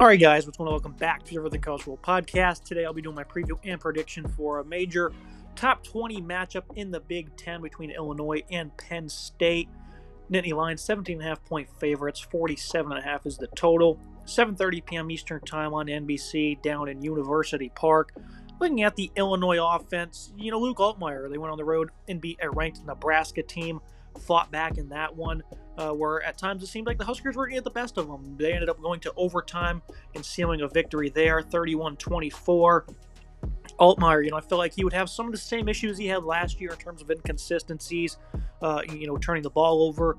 All right, guys, what's going on? Welcome back to the Everything College Football Podcast. Today, I'll be doing my preview and prediction for a major top 20 matchup in the Big Ten between Illinois and Penn State. Nittany Lions, 17.5-point favorites, 47.5 is the total. 7:30 p.m. Eastern Time on NBC down in University Park. Looking at the Illinois offense, Luke Altmaier, they went on the road and beat a ranked Nebraska team, fought back in that one. Where at times it seemed like the Huskers were going to get the best of them. They ended up going to overtime and sealing a victory there, 31-24. Altmaier, I feel like he would have some of the same issues he had last year in terms of inconsistencies, turning the ball over,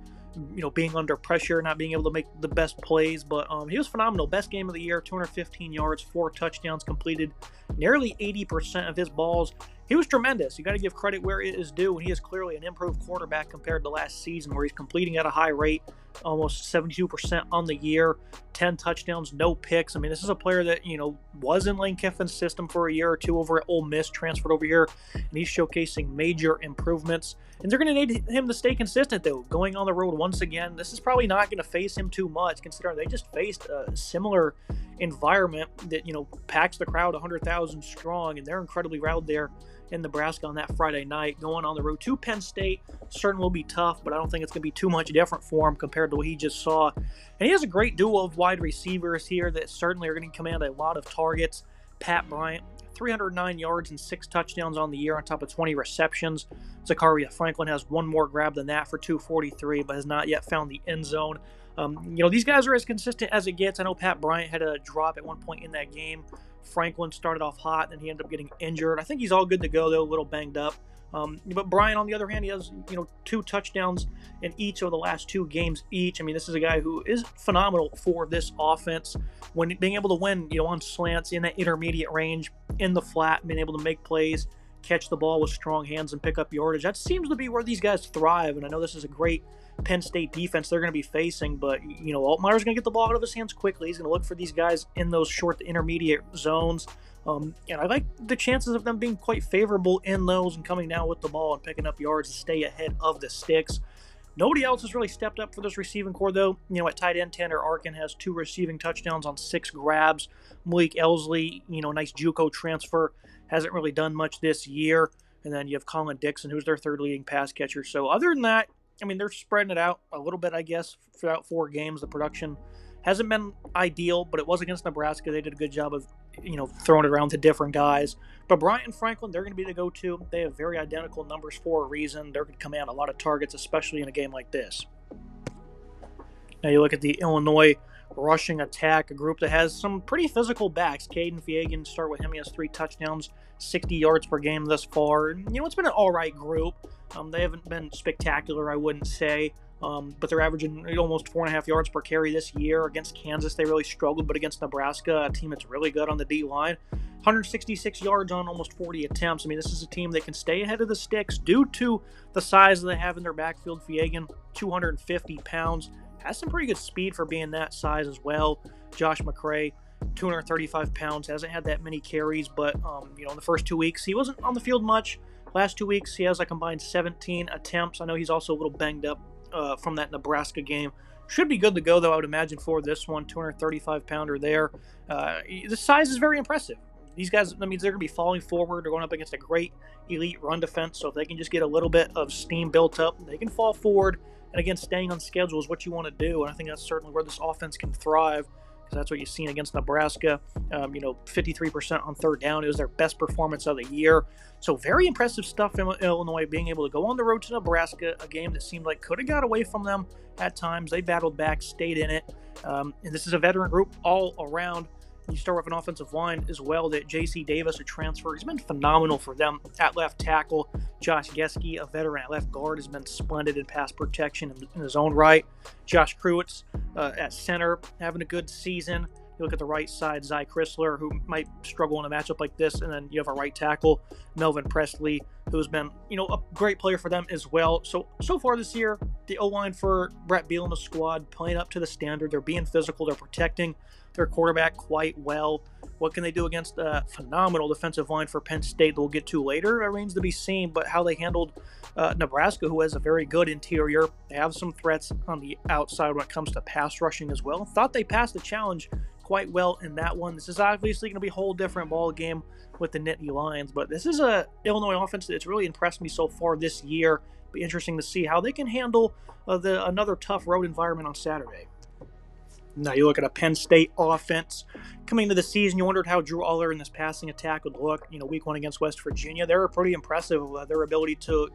being under pressure, not being able to make the best plays. But he was phenomenal. Best game of the year, 215 yards, 4 touchdowns completed, nearly 80% of his balls. He was tremendous. You got to give credit where it is due, and he is clearly an improved quarterback compared to last season, where he's completing at a high rate, almost 72% on the year, 10 touchdowns, no picks. I mean, this is a player that, was in Lane Kiffin's system for a year or two over at Ole Miss, transferred over here, and he's showcasing major improvements. And they're going to need him to stay consistent, though. Going on the road once again, this is probably not going to face him too much, considering they just faced a similar environment that, packs the crowd 100,000 strong, and they're incredibly loud there in Nebraska on that Friday night. Going on the road to Penn State certainly will be tough, but I don't think it's going to be too much different for him compared to what he just saw. And he has a great duo of wide receivers here that certainly are going to command a lot of targets. Pat Bryant, 309 yards and 6 touchdowns on the year on top of 20 receptions. Zachariah Franklin has one more grab than that for 243, but has not yet found the end zone. These guys are as consistent as it gets. I know Pat Bryant had a drop at one point in that game. Franklin started off hot, and he ended up getting injured. I think he's all good to go, though, a little banged up. But Bryant, on the other hand, he has 2 touchdowns in each of the last 2 games each. I mean, this is a guy who is phenomenal for this offense when being able to win, on slants in that intermediate range, in the flat, being able to make plays, catch the ball with strong hands and pick up yardage. That seems to be where these guys thrive, and I know this is a great Penn State defense they're going to be facing, but Altmaier's going to get the ball out of his hands quickly. He's going to look for these guys in those short to intermediate zones, and I like the chances of them being quite favorable in those and coming down with the ball and picking up yards to stay ahead of the sticks. Nobody else has really stepped up for this receiving core, though. At tight end, Tanner Arkin has 2 receiving touchdowns on 6 grabs. Malik Elsley, nice JUCO transfer, hasn't really done much this year. And then you have Colin Dixon, who's their 3rd leading pass catcher. So other than that, they're spreading it out a little bit, I guess, throughout 4 games. The production hasn't been ideal, but it was against Nebraska. They did a good job of, throwing it around to different guys. But Bryant and Franklin, they're going to be the go-to. They have very identical numbers for a reason. They're going to command a lot of targets, especially in a game like this. Now you look at the Illinois rushing attack, a group that has some pretty physical backs. Caden Feagin, start with him. He has 3 touchdowns, 60 yards per game thus far. It's been an all right group. They haven't been spectacular, I wouldn't say, but they're averaging almost 4.5 yards per carry this year. Against Kansas, they really struggled, but against Nebraska, a team that's really good on the D-line, 166 yards on almost 40 attempts. This is a team that can stay ahead of the sticks due to the size they have in their backfield. Feagin, 250 pounds, has some pretty good speed for being that size as well. Josh McCray, 235 pounds, hasn't had that many carries, but, in the first 2 weeks, he wasn't on the field much. Last 2 weeks, he has a combined 17 attempts. I know he's also a little banged up from that Nebraska game. Should be good to go, though, I would imagine, for this one. 235-pounder there. The size is very impressive. These guys, that means they're going to be falling forward. They're going up against a great elite run defense, so if they can just get a little bit of steam built up, they can fall forward. And again, staying on schedule is what you want to do, and I think that's certainly where this offense can thrive. That's what you've seen against Nebraska. 53% on 3rd down. It was their best performance of the year. So very impressive stuff in Illinois, being able to go on the road to Nebraska, a game that seemed like could have got away from them at times. They battled back, stayed in it. And this is a veteran group all around. You start with an offensive line as well, that J.C. Davis, a transfer, he's been phenomenal for them at left tackle. Josh Geske, a veteran at left guard, has been splendid in pass protection in his own right. Josh Kruitz at center, having a good season. You look at the right side, Zy Chrysler, who might struggle in a matchup like this, and then you have a right tackle, Melvin Presley, who's been, a great player for them as well. So far this year, the O-line for Brett Beal and the squad playing up to the standard. They're being physical. They're protecting their quarterback quite well. What can they do against a phenomenal defensive line for Penn State that we'll get to later remains to be seen, but how they handled Nebraska, who has a very good interior. They have some threats on the outside when it comes to pass rushing as well. Thought they passed the challenge quite well in that one. This is obviously going to be a whole different ball game with the Nittany Lions, but this is a Illinois offense that's really impressed me so far this year. Be interesting to see how they can handle another tough road environment on Saturday. Now you look at a Penn State offense coming into the season. You wondered how Drew Aller and this passing attack would look. Week one against West Virginia, they were pretty impressive. Their ability to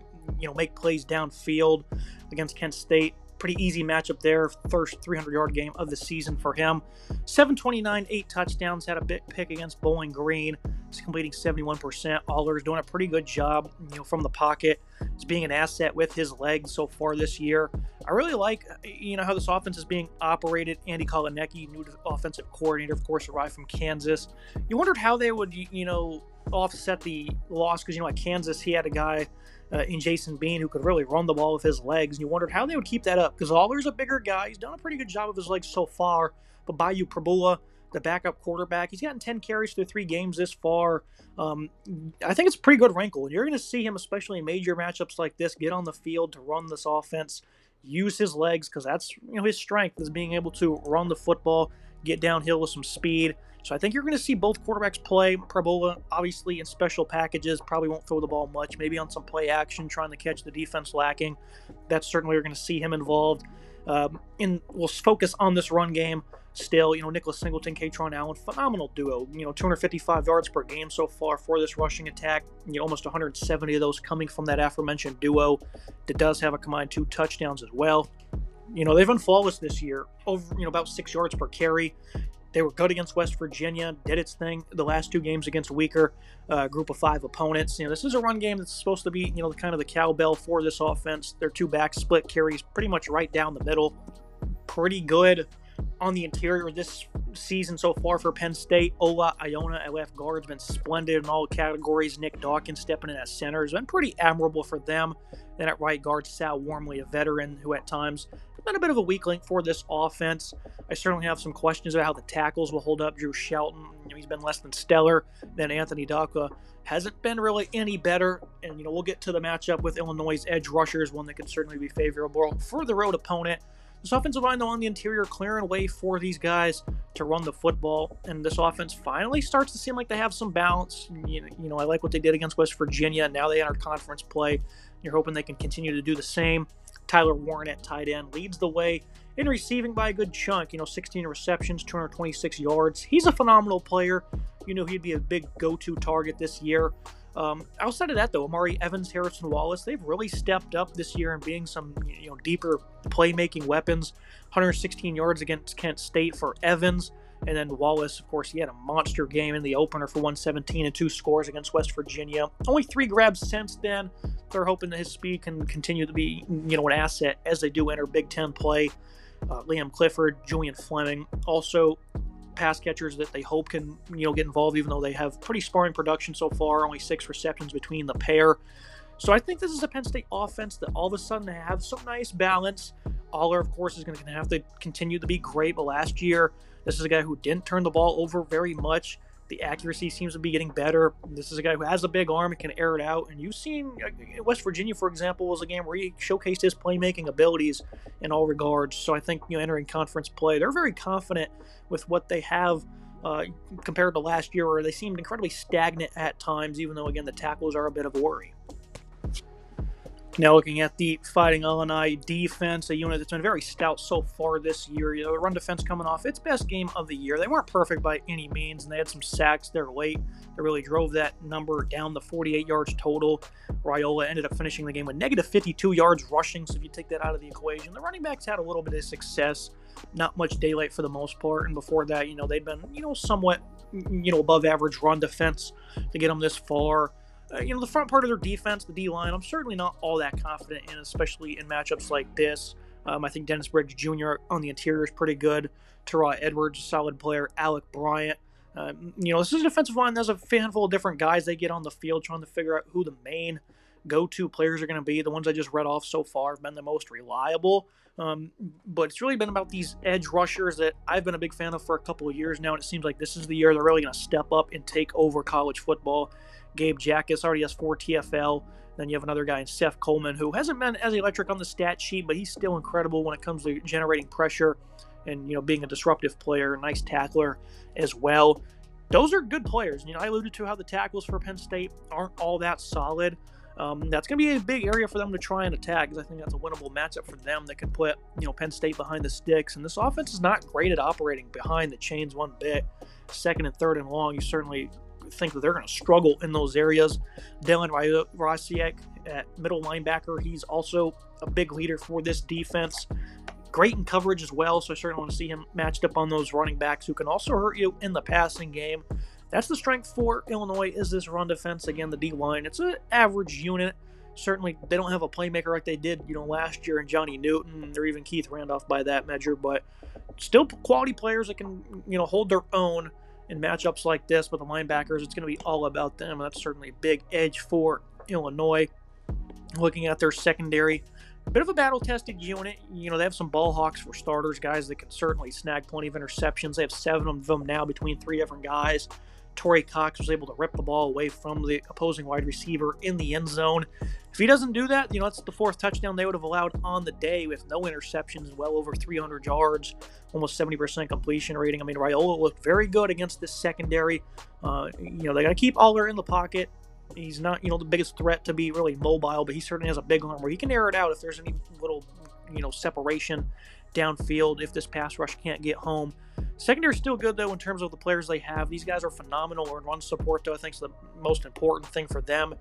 make plays downfield against Kent State. Pretty easy matchup there. First 300-yard game of the season for him. 729, 8 touchdowns. Had a big pick against Bowling Green. He's completing 71%. Aller's doing a pretty good job, from the pocket. He's being an asset with his legs so far this year. I really like, how this offense is being operated. Andy Kolanecki, new offensive coordinator, of course, arrived from Kansas. You wondered how they would, offset the loss because, at Kansas, he had a guy in Jason Bean who could really run the ball with his legs. And you wondered how they would keep that up because Aller's a bigger guy. He's done a pretty good job with his legs so far. But Bayou Prabula, the backup quarterback, he's gotten 10 carries through 3 games this far. I think it's a pretty good wrinkle. And you're going to see him, especially in major matchups like this, get on the field to run this offense, use his legs because that's his strength is being able to run the football, get downhill with some speed. So I think you're going to see both quarterbacks play. Prabula, obviously, in special packages, probably won't throw the ball much. Maybe on some play action, trying to catch the defense lacking. That's certainly you're going to see him involved. We'll focus on this run game still. Nicholas Singleton, Katron Allen, phenomenal duo. 255 yards per game so far for this rushing attack. Almost 170 of those coming from that aforementioned duo that does have a combined 2 touchdowns as well. They've been flawless this year, over about 6 yards per carry. They were good against West Virginia, did its thing the last 2 games against weaker group of 5 opponents. This is a run game that's supposed to be, kind of the cowbell for this offense. Their 2 backs split carries pretty much right down the middle. Pretty good on the interior this season so far for Penn State. Ola Iona at left guard has been splendid in all categories. Nick Dawkins stepping in at center has been pretty admirable for them. Then at right guard, Sal Wormley, a veteran who at times has been a bit of a weak link for this offense. I certainly have some questions about how the tackles will hold up. Drew Shelton, he's been less than stellar. Then Anthony Daka hasn't been really any better. And, we'll get to the matchup with Illinois' edge rushers, one that could certainly be favorable for the road opponent. This offensive line, though, on the interior, clearing a way for these guys to run the football. And this offense finally starts to seem like they have some balance. I like what they did against West Virginia. Now they enter conference play. You're hoping they can continue to do the same. Tyler Warren at tight end leads the way in receiving by a good chunk. 16 receptions, 226 yards. He's a phenomenal player. He'd be a big go-to target this year. Outside of that, though, Amari Evans, Harrison Wallace, they've really stepped up this year in being some deeper playmaking weapons. 116 yards against Kent State for Evans. And then Wallace, of course, he had a monster game in the opener for 117 and 2 scores against West Virginia. Only 3 grabs since then. They're hoping that his speed can continue to be an asset as they do enter Big Ten play. Liam Clifford, Julian Fleming, also pass catchers that they hope can get involved, even though they have pretty sparring production so far. Only 6 receptions between the pair. So I think this is a Penn State offense that all of a sudden have some nice balance. Aller, of course, is going to have to continue to be great, but last year, this is a guy who didn't turn the ball over very much. The accuracy seems to be getting better. This is a guy who has a big arm and can air it out. And you've seen West Virginia, for example, was a game where he showcased his playmaking abilities in all regards. So I think entering conference play, they're very confident with what they have compared to last year, where they seemed incredibly stagnant at times, even though, again, the tackles are a bit of a worry. Now looking at the Fighting Illini defense, a unit that's been very stout so far this year. Run defense coming off its best game of the year. They weren't perfect by any means, and they had some sacks there late that really drove that number down to 48 yards total. Raiola ended up finishing the game with negative 52 yards rushing, so if you take that out of the equation, the running backs had a little bit of success. Not much daylight for the most part, and before that, they'd been, somewhat, above average run defense to get them this far. The front part of their defense, the D-line, I'm certainly not all that confident in, especially in matchups like this. I think Dennis Briggs Jr. on the interior is pretty good. Terrell Edwards, solid player. Alec Bryant. This is a defensive line. There's a handful of different guys they get on the field trying to figure out who the main go-to players are going to be. The ones I just read off so far have been the most reliable. But it's really been about these edge rushers that I've been a big fan of for a couple of years now, and it seems like this is the year they're really going to step up and take over college football. Gabe Jackas already has 4 TFL. Then you have another guy in Seth Coleman, who hasn't been as electric on the stat sheet, but he's still incredible when it comes to generating pressure and being a disruptive player, a nice tackler as well. Those are good players. I alluded to how the tackles for Penn State aren't all that solid. That's going to be a big area for them to try and attack, because I think that's a winnable matchup for them that could put Penn State behind the sticks. And this offense is not great at operating behind the chains one bit. Second and third and long, you certainly think that they're going to struggle in those areas. Dylan Rosiek at middle linebacker, he's also a big leader for this defense. Great in coverage as well, so I certainly want to see him matched up on those running backs who can also hurt you in the passing game. That's the strength for Illinois, is this run defense. Again, the D-line, it's an average unit. Certainly, they don't have a playmaker like they did, last year in Johnny Newton, or even Keith Randolph by that measure, but still quality players that can, hold their own in matchups like this. But the linebackers, it's going to be all about them. That's certainly a big edge for Illinois. Looking at their secondary, a bit of a battle-tested unit. They have some ball hawks for starters, guys that can certainly snag plenty of interceptions. They have 7 of them now between 3 different guys. Torrey Cox was able to rip the ball away from the opposing wide receiver in the end zone. If he doesn't do that, that's the 4th touchdown they would have allowed on the day with no interceptions, well over 300 yards, almost 70% completion rating. Raiola looked very good against this secondary. They got to keep Aller in the pocket. He's not, the biggest threat to be really mobile, but he certainly has a big arm where he can air it out if there's any little, separation downfield if this pass rush can't get home. Secondary is still good, though, in terms of the players they have. These guys are phenomenal. Or run support, though, I think is the most important thing for them.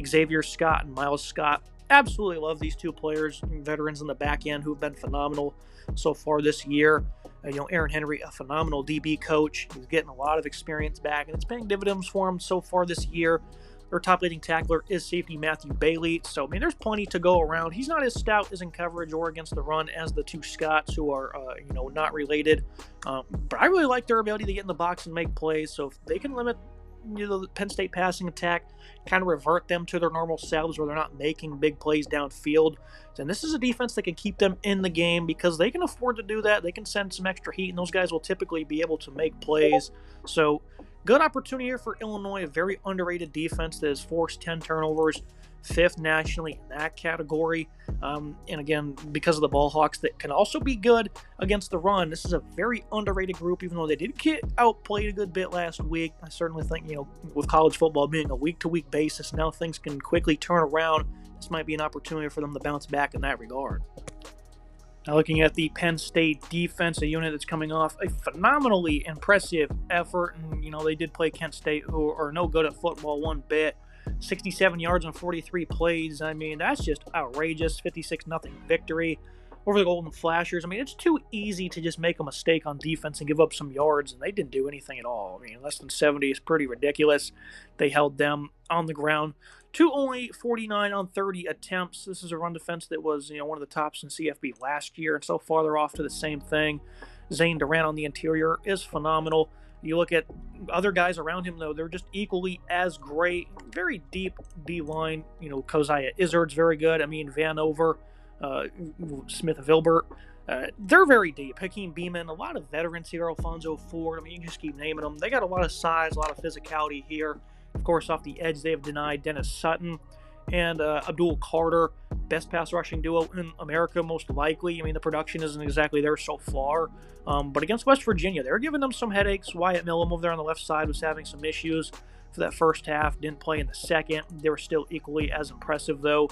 Xavier Scott and Miles Scott. Absolutely love these 2 players, veterans in the back end who've been phenomenal so far this year. Aaron Henry, a phenomenal DB coach. He's getting a lot of experience back, and it's paying dividends for him so far this year. Their top leading tackler is safety Matthew Bailey. So, there's plenty to go around. He's not as stout as in coverage or against the run as the 2 Scotts, who are, not related. But I really like their ability to get in the box and make plays. So, if they can limit, the Penn State passing attack, kind of revert them to their normal selves where they're not making big plays downfield, then this is a defense that can keep them in the game, because they can afford to do that. They can send some extra heat, and those guys will typically be able to make plays. So, good opportunity here for Illinois, a very underrated defense that has forced 10 turnovers, 5th nationally in that category. And again, because of the ball hawks that can also be good against the run, this is a very underrated group, even though they did get outplayed a good bit last week. I certainly think, with college football being a week-to-week basis, now things can quickly turn around. This might be an opportunity for them to bounce back in that regard. Now, looking at the Penn State defense, a unit that's coming off a phenomenally impressive effort. And, they did play Kent State, who are no good at football one bit. 67 yards on 43 plays. That's just outrageous. 56-0 victory over the Golden Flashers. It's too easy to just make a mistake on defense and give up some yards, and they didn't do anything at all. Less than 70 is pretty ridiculous. They held them on the ground to only 49 on 30 attempts. This is a run defense that was, one of the tops in CFB last year, and so far they're off to the same thing. Zane Durant on the interior is phenomenal. You look at other guys around him, though, they're just equally as great. Very deep D-line. Keziah Izzard's very good. Vanover, Smith-Vilbert. They're very deep. Hakeem Beeman, a lot of veterans here. Alfonso Ford. You can just keep naming them. They got a lot of size, a lot of physicality here. Of course, off the edge, they have denied Dennis Sutton and Abdul Carter. Best pass rushing duo in America, most likely. The production isn't exactly there so far. But against West Virginia, they're giving them some headaches. Wyatt Millum over there on the left side was having some issues for that first half. Didn't play in the second. They were still equally as impressive, though.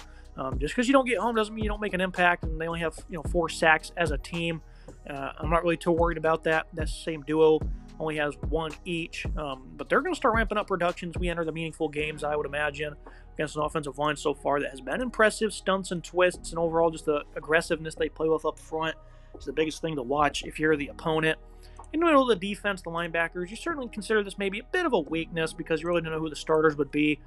Just because you don't get home doesn't mean you don't make an impact. And they only have 4 sacks as a team. I'm not really too worried about that. That same duo only has 1 each. But they're going to start ramping up productions. We enter the meaningful games, I would imagine, against an offensive line so far that has been impressive. Stunts and twists, and overall just the aggressiveness they play with up front is the biggest thing to watch if you're the opponent. In the middle of the defense, the linebackers, you certainly consider this maybe a bit of a weakness because you really don't know who the starters would be.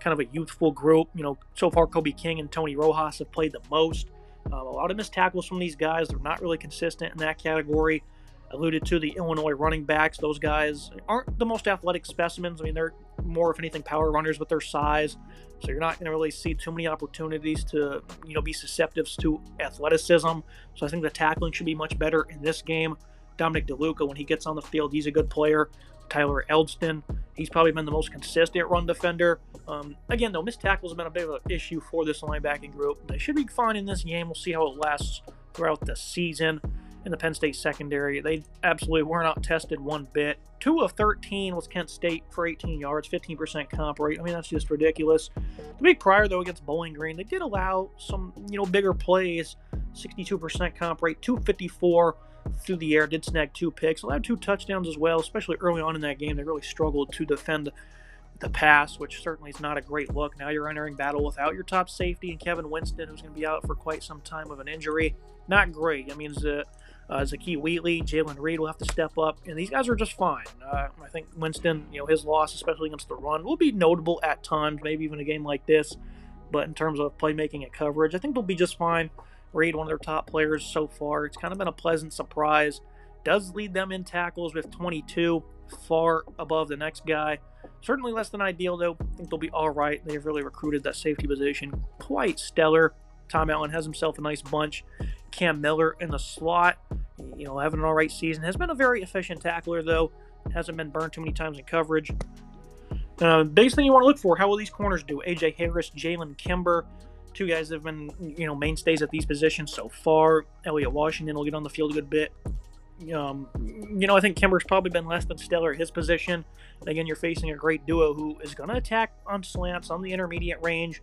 Kind of a youthful group. So far Kobe King and Tony Rojas have played the most. A lot of missed tackles from these guys. They're not really consistent in that category. Alluded to the Illinois running backs. Those guys aren't the most athletic specimens. They're more, if anything, power runners with their size. So you're not going to really see too many opportunities to, be susceptible to athleticism. So I think the tackling should be much better in this game. Dominic DeLuca, when he gets on the field, he's a good player. Tyler Eldston, he's probably been the most consistent run defender. Again, though, missed tackles have been a bit of an issue for this linebacking group. They should be fine in this game. We'll see how it lasts throughout the season. in the Penn State secondary. They absolutely were not tested one bit. 2 of 13 was Kent State for 18 yards, 15% comp rate. I mean, that's just ridiculous. The week prior, though, against Bowling Green, they did allow some, bigger plays. 62% comp rate, 254 through the air, did snag 2 picks, allowed 2 touchdowns as well, especially early on in that game. They really struggled to defend the pass, which certainly is not a great look. Now you're entering battle without your top safety and Kevin Winston, who's going to be out for quite some time with an injury. Not great. I mean, Zakee Wheatley, Jalen Reed will have to step up, and these guys are just fine. I think Winston, his loss, especially against the run, will be notable at times, maybe even a game like this. But in terms of playmaking and coverage, I think they'll be just fine. Reed, one of their top players so far. It's kind of been a pleasant surprise. Does lead them in tackles with 22, far above the next guy. Certainly less than ideal, though. I think they'll be all right. They've really recruited that safety position quite stellar. Tom Allen has himself a nice bunch. Cam Miller in the slot, having an all right season. Has been a very efficient tackler, though. Hasn't been burned too many times in coverage. Biggest thing you want to look for, how will these corners do? A.J. Harris, Jalen Kimber, 2 guys that have been, mainstays at these positions so far. Elliott Washington will get on the field a good bit. I think Kimber's probably been less than stellar at his position. Again, you're facing a great duo who is going to attack on slants, on the intermediate range,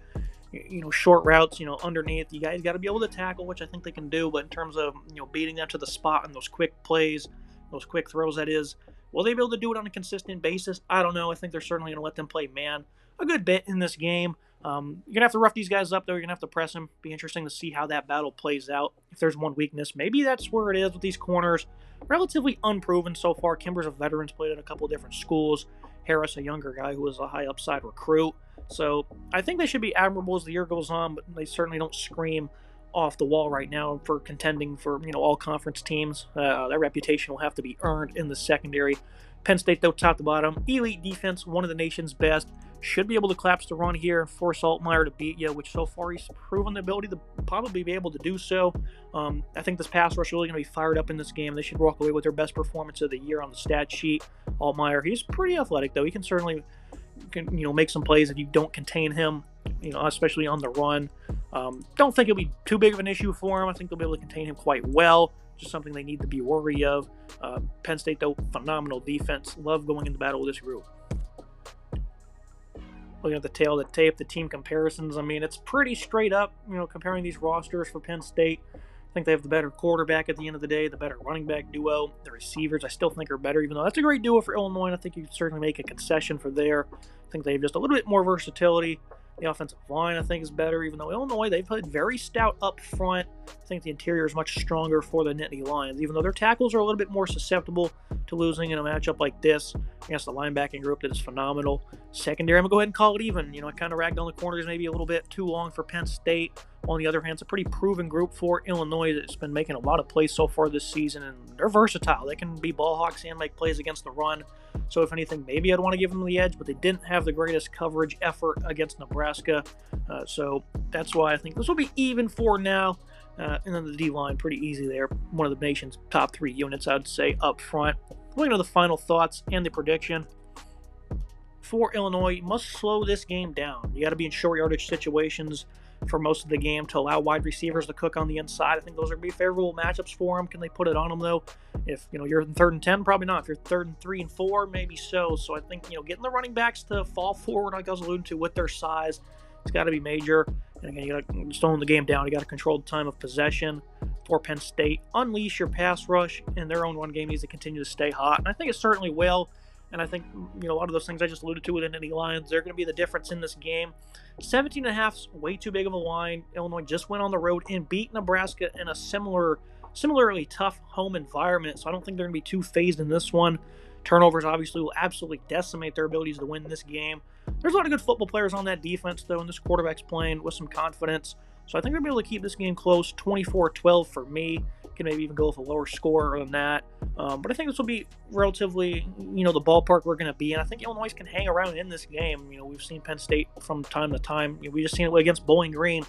short routes, underneath. You guys got to be able to tackle, which I think they can do. But in terms of, beating them to the spot and those quick plays, those quick throws, that is, will they be able to do it on a consistent basis? I don't know. I think they're certainly going to let them play man a good bit in this game. You're going to have to rough these guys up, though. You're going to have to press them. Be interesting to see how that battle plays out. If there's one weakness, maybe that's where it is with these corners. Relatively unproven so far. Kimber's a veteran, played at a couple different schools. Harris, a younger guy who was a high upside recruit. So I think they should be admirable as the year goes on, but they certainly don't scream off the wall right now for contending for all conference teams. That reputation will have to be earned in the secondary. Penn State, though, top to bottom, elite defense, one of the nation's best. Should be able to collapse the run here and force Altmaier to beat you, which so far he's proven the ability to probably be able to do so. I think this pass rush is really going to be fired up in this game. They should walk away with their best performance of the year on the stat sheet. Altmaier, he's pretty athletic, though. He can certainly make some plays if you don't contain him, especially on the run. Don't think it'll be too big of an issue for him. I think they'll be able to contain him quite well. Just something they need to be wary of. Penn State, though, phenomenal defense. Love going into battle with this group. Looking at the tail of the tape, the team comparisons, I mean, it's pretty straight up, comparing these rosters for Penn State. I think they have the better quarterback at the end of the day, the better running back duo. The receivers, I still think, are better, even though that's a great duo for Illinois, and I think you can certainly make a concession for there. I think they have just a little bit more versatility. The offensive line, I think, is better, even though Illinois, they've played very stout up front. I think the interior is much stronger for the Nittany Lions, even though their tackles are a little bit more susceptible to losing in a matchup like this against the linebacking group that is phenomenal. Secondary, I'm going to go ahead and call it even. I kind of ragged on the corners maybe a little bit too long for Penn State. On the other hand, it's a pretty proven group for Illinois that's been making a lot of plays so far this season, and they're versatile. They can be ball hawks and make plays against the run. So if anything, maybe I'd want to give them the edge, but they didn't have the greatest coverage effort against Nebraska. So that's why I think this will be even for now. And then the D-line, pretty easy there. One of the nation's top 3 units, I'd say, up front. Looking at the final thoughts and the prediction. For Illinois, you must slow this game down. You got to be in short yardage situations for most of the game to allow wide receivers to cook on the inside. I think those are going to be favorable matchups for them. Can they put it on them, though? If you're in 3rd and 10, probably not. If you're 3rd and 3 and 4, maybe so. So I think getting the running backs to fall forward, like I was alluding to, with their size, it's got to be major. And again, you got to slow the game down. You got to control the time of possession for Penn State. Unleash your pass rush, and their own run game needs to continue to stay hot. And I think it certainly will. And I think, a lot of those things I just alluded to with the Nittany Lions, they're going to be the difference in this game. 17.5 is way too big of a line. Illinois just went on the road and beat Nebraska in a similarly tough home environment, so I don't think they're going to be too phased in this one. Turnovers obviously will absolutely decimate their abilities to win this game. There's a lot of good football players on that defense, though, and this quarterback's playing with some confidence. So I think they'll be able to keep this game close, 24-12 for me. Can maybe even go with a lower score than that. But I think this will be relatively, the ballpark we're going to be in. I think Illinois can hang around in this game. We've seen Penn State from time to time. We just seen it against Bowling Green,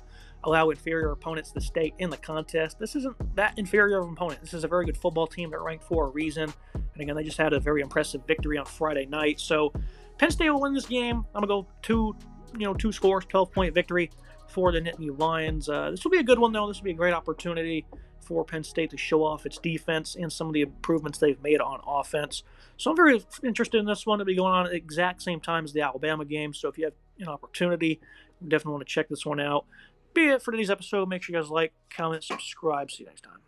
allow inferior opponents to stay in the contest. This isn't that inferior of an opponent. This is a very good football team that ranked for a reason. And again, they just had a very impressive victory on Friday night. So Penn State will win this game. I'm going to go two scores, 12-point victory for the Nittany Lions. This will be a good one, though. This will be a great opportunity for Penn State to show off its defense and some of the improvements they've made on offense. So I'm very interested in this one. It'll be going on at the exact same time as the Alabama game. So if you have an opportunity, you definitely want to check this one out. Be it for today's episode. Make sure you guys like, comment, subscribe. See you next time.